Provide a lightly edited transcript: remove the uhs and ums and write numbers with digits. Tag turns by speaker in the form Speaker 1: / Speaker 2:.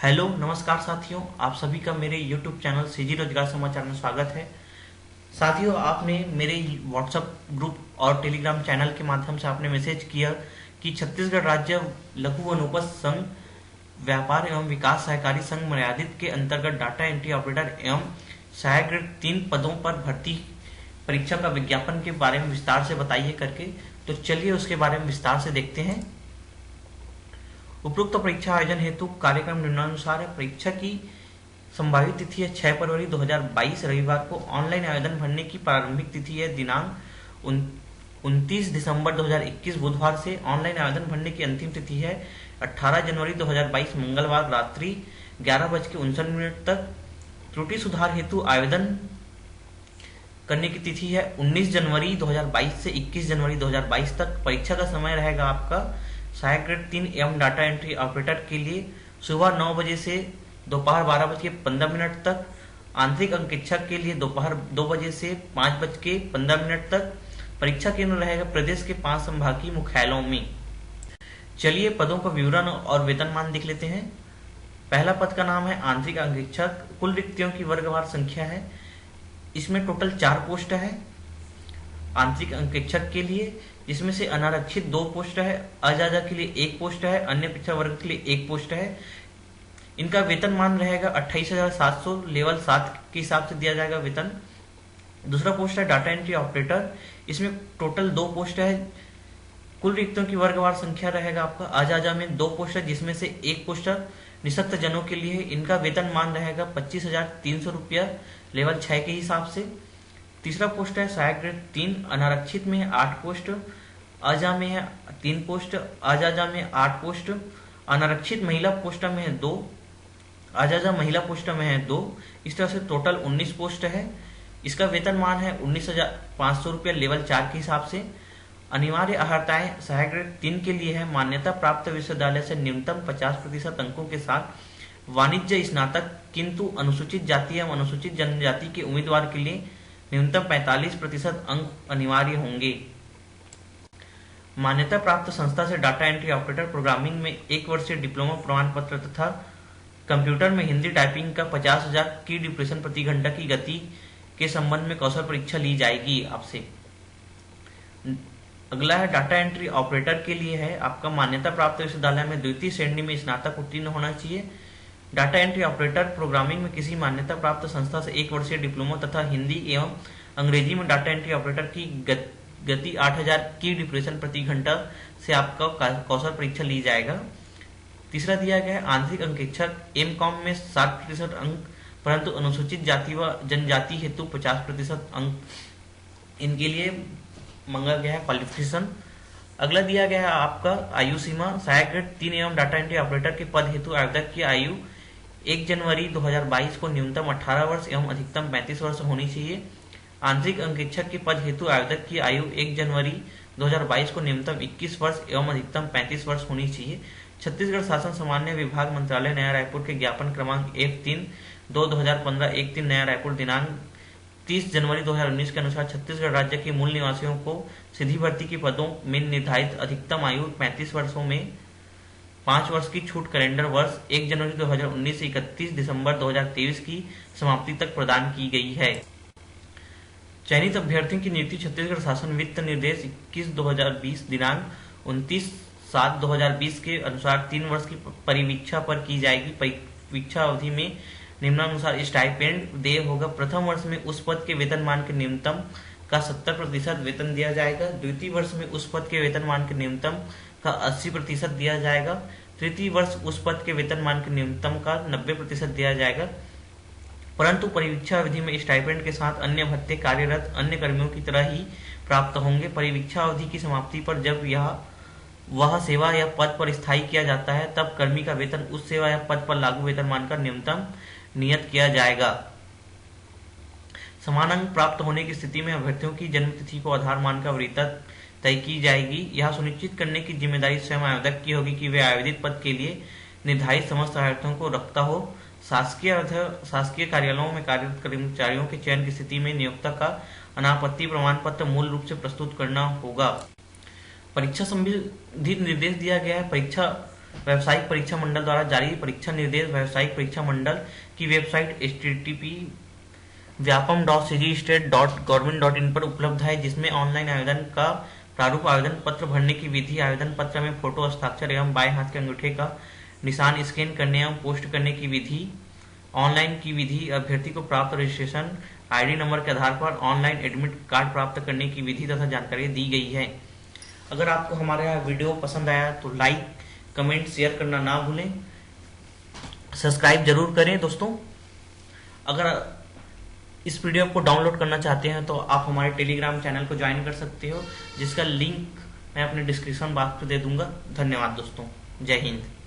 Speaker 1: Hello नमस्कार साथियों, आप सभी का मेरे YouTube चैनल सीजी रोजगार समाचार में स्वागत है। साथियों, आपने मेरे व्हाट्सएप ग्रुप और टेलीग्राम चैनल के माध्यम से आपने मैसेज किया कि छत्तीसगढ़ राज्य लघु वनोपज संघ व्यापार एवं विकास सहकारी संघ मर्यादित के अंतर्गत डाटा एंट्री ऑपरेटर एवं सहायक ग्रेड 3 पदों पर भर्ती परीक्षा का विज्ञापन के बारे में विस्तार से बताइए करके। तो चलिए उसके बारे में विस्तार से देखते हैं। उपरोक्त परीक्षा आयोजन हेतु कार्यक्रम निम्नानुसार है। परीक्षा की संभावित तिथि है 6 फरवरी 2022 रविवार को। ऑनलाइन आवेदन भरने की प्रारंभिक तिथि है दिनांक 29 दिसंबर 2021 बुधवार से। ऑनलाइन आवेदन भरने की अंतिम तिथि है 18 जनवरी 2022 मंगलवार रात्रि 11:59 तक। त्रुटि सुधार हेतु आवेदन करने की तिथि है 19 जनवरी 2022 से 21 जनवरी 2022 तक। परीक्षा का समय रहेगा आपका सहायक ग्रेड 3 एवं डाटा एंट्री ऑपरेटर के लिए सुबह 9 बजे से दोपहर 12:15 तक। आंतरिक अंकेक्षक के लिए दोपहर 2 बजे से 5:15 तक। परीक्षा केंद्र रहेगा प्रदेश के 5 संभागीय मुख्यालयों में। चलिए पदों का विवरण और वेतनमान देख लेते हैं। पहला पद का नाम है आंतरिक अंकेक्षक। कुल रिक्तियों की वर्गवार संख्या है, इसमें टोटल 4 पोस्ट है आंतरिक अंकेक्षक के लिए, जिसमें से अनारक्षित 2 पोस्ट है, अजाजा के लिए 1 पोस्ट है, अन्य पिछड़ा वर्ग के लिए 1 पोस्ट है। इनका वेतनमान रहेगा 28,700 लेवल 7 के हिसाब से दिया जाएगा वेतन। दूसरा पोस्ट है डाटा एंट्री ऑपरेटर, इसमें टोटल 2 पोस्ट है। कुल रिक्तियों की वर्गवार संख्या रहेगा आपका अजाजा में 2 पोस्ट है, जिसमें से 1 पोस्ट निःशक्त जनों के लिए। इनका वेतनमान रहेगा 25,300 रुपया लेवल 6 के हिसाब से। तीसरा पोस्ट है सहायक ग्रेड 3 अनारक्षित में है 8 पोस्ट, अजा में है 3 पोस्ट, अजाजा में 8 पोस्ट, अनारक्षित महिला पोस्ट में है 2, अजाजा महिला पोस्ट में है 2। इस तरह से टोटल 19 पोस्ट है। इसका वेतनमान है 19,500 रुपया लेवल 4 के हिसाब से। अनिवार्य अर्हताएं सहायक ग्रेड 3 के लिए है मान्यता प्राप्त विश्वविद्यालय से न्यूनतम 50% अंकों के साथ वाणिज्य स्नातक, किंतु अनुसूचित जाति एवं अनुसूचित जनजाति के उम्मीदवार के लिए न्यूनतम 45% अंक अनिवार्य होंगे। मान्यता प्राप्त संस्था से डाटा एंट्री ऑपरेटर प्रोग्रामिंग में 1 वर्षीय डिप्लोमा प्रमाण पत्र तथा कंप्यूटर में हिंदी टाइपिंग का 50,000 की डिप्रेशन प्रति घंटा की गति के संबंध में कौशल परीक्षा ली जाएगी आपसे। अगला है डाटा एंट्री ऑपरेटर के लिए है आपका मान्यता प्राप्त विश्वविद्यालय में द्वितीय श्रेणी में स्नातक उत्तीर्ण होना चाहिए। डाटा एंट्री ऑपरेटर प्रोग्रामिंग में किसी मान्यता प्राप्त संस्था से 1 वर्षीय डिप्लोमा तथा हिंदी एवं अंग्रेजी में डाटा एंट्री ऑपरेटर की गति 8,000 की डिप्रेशन प्रति घंटा से आपका कौशल परीक्षा ली जाएगा। तीसरा दिया गया है आंतरिक अंकेक्षक एमकॉम में 60% अंक, परंतु अनुसूचित जाति व जनजाति हेतु 50% अंक इनके लिए मांगा गया है क्वालिफिकेशन। अगला दिया गया है आपका आयु सीमा। सहायक ग्रेड 3 एवं डाटा एंट्री ऑपरेटर के पद हेतु आवेदक की आयु 1 जनवरी 2022 को न्यूनतम 18 वर्ष एवं अधिकतम 35 वर्ष होनी चाहिए। आंतरिक अंकेक्षक के पद हेतु आवेदक की आयु 1 जनवरी 2022 को न्यूनतम 21 वर्ष एवं अधिकतम 35 वर्ष होनी चाहिए। छत्तीसगढ़ शासन सामान्य विभाग मंत्रालय नया रायपुर के ज्ञापन क्रमांक F3/2/2015 13 नया रायपुर दिनांक 30 जनवरी 2019 के अनुसार छत्तीसगढ़ राज्य के मूल निवासियों को सीधी भर्ती के पदों में निर्धारित अधिकतम आयु 35 वर्षों में 5 वर्ष की छूट कैलेंडर वर्ष 1 जनवरी 2019 से 31 दिसंबर 2023 की समाप्ति तक प्रदान की गई है। चयनित अभ्यर्थियों की नियुक्ति छत्तीसगढ़ शासन वित्त निर्देश 21/2020 दिनांक 29/7/2020 के अनुसार 3 वर्ष की परिवीक्षा पर की जाएगी। परिवीक्षा अवधि में निम्नानुसार स्टाइपेंड देय होगा। प्रथम वर्ष में उस पद के वेतनमान के न्यूनतम का 70% वेतन दिया जाएगा। द्वितीय वर्ष में उस पद के वेतनमान के न्यूनतम का 80% दिया जाएगा। तृतीय वर्ष उस पद के वेतनमान के न्यूनतम का 90% दिया जाएगा। परंतु परिवीक्षा अवधि में स्टाइपेंड के साथ अन्य भत्ते कार्यरत अन्य कर्मियों की तरह ही प्राप्त होंगे। परिवीक्षा अवधि की समाप्ति पर जब वह सेवा या पद पर स्थायी किया जाता है, तब कर्मी का वेतन उस सेवा या पद पर लागू वेतनमान का न्यूनतम नियत किया जाएगा। समान अंक प्राप्त होने की स्थिति में अभ्यर्थियों की जन्म तिथि को आधार मानकर वरीयता तय की जाएगी। यह सुनिश्चित करने की जिम्मेदारी स्वयं आवेदक की होगी कि वे आवेदित पद के लिए निर्धारित समस्त अभ्यर्थियों को रखता हो। शासकीय कार्यालयों में कार्यरत कर्मचारियों के चयन की स्थिति में नियोक्ता का अनापत्ति प्रमाण पत्र मूल रूप से प्रस्तुत करना होगा। परीक्षा संबंधित निर्देश दिया गया है। परीक्षा व्यावसायिक परीक्षा मंडल द्वारा जारी परीक्षा निर्देश व्यावसायिक परीक्षा मंडल की वेबसाइट http://vyapam.cgstate.government.in पर उपलब्ध है, जिसमें ऑनलाइन आवेदन का प्रारूप, आवेदन पत्र भरने की विधि, आवेदन पत्र में फोटो, हस्ताक्षर एवं बाएं हाथ के अंगूठे का निशान स्कैन करने एवं पोस्ट करने की विधि, ऑनलाइन की विधि, अभ्यर्थी को प्राप्त रजिस्ट्रेशन आईडी नंबर के आधार पर ऑनलाइन एडमिट कार्ड प्राप्त करने की विधि तथा जानकारी दी गई है। अगर आपको हमारा वीडियो पसंद आया तो लाइक, कमेंट, शेयर करना ना भूलें। सब्सक्राइब जरूर करें दोस्तों। अगर इस वीडियो को डाउनलोड करना चाहते हैं तो आप हमारे टेलीग्राम चैनल को ज्वाइन कर सकते हो, जिसका लिंक मैं अपने डिस्क्रिप्शन बॉक्स में दे दूंगा। धन्यवाद दोस्तों। जय हिंद।